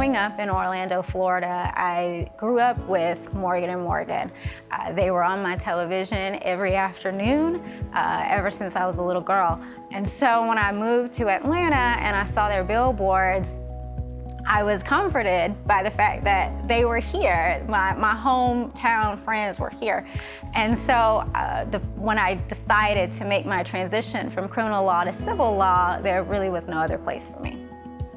growing up in Orlando, Florida, I grew up with Morgan & Morgan. They were on my television every afternoon ever since I was a little girl. And so when I moved to Atlanta and I saw their billboards, I was comforted by the fact that they were here. My hometown friends were here. And so when I decided to make my transition from criminal law to civil law, there really was no other place for me.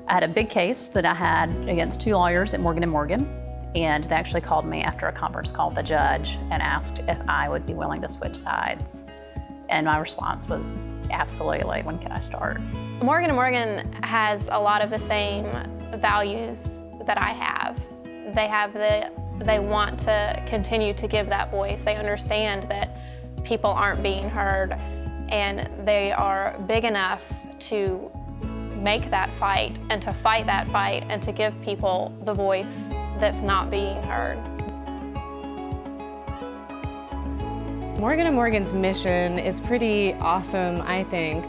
I had a big case that I had against 2 lawyers at Morgan & Morgan, and they actually called me after a conference call with the judge and asked if I would be willing to switch sides. And my response was, absolutely, when can I start? Morgan & Morgan has a lot of the same values that I have. They want to continue to give that voice. They understand that people aren't being heard, and they are big enough to make that fight and to fight that fight and to give people the voice that's not being heard. Morgan & Morgan's mission is pretty awesome, I think.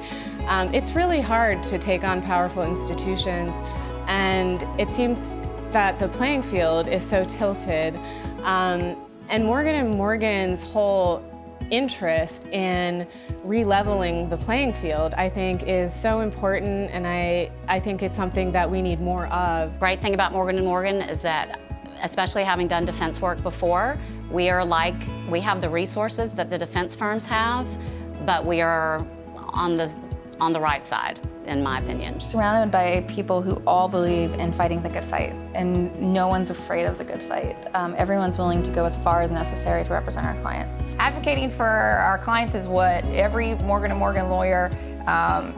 It's really hard to take on powerful institutions, and it seems that the playing field is so tilted. And Morgan & Morgan's whole interest in re-leveling the playing field, I think, is so important, and I think it's something that we need more of. Great thing about Morgan & Morgan is that, especially having done defense work before, we have the resources that the defense firms have, but we are on the right side, in my opinion. Surrounded by people who all believe in fighting the good fight, and no one's afraid of the good fight. Everyone's willing to go as far as necessary to represent our clients. Advocating for our clients is what every Morgan & Morgan lawyer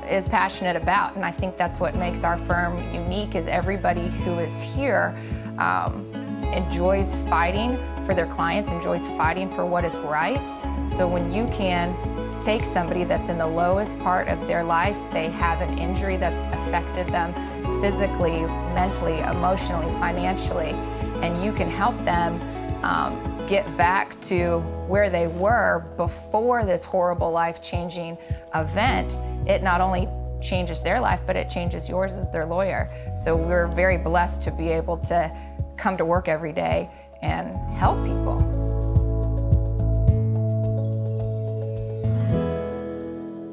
is passionate about, and I think that's what makes our firm unique, is everybody who is here enjoys fighting for their clients, enjoys fighting for what is right. So when you can take somebody that's in the lowest part of their life, they have an injury that's affected them physically, mentally, emotionally, financially, and you can help them get back to where they were before this horrible life-changing event, it not only changes their life, but it changes yours as their lawyer. So we're very blessed to be able to come to work every day and help people.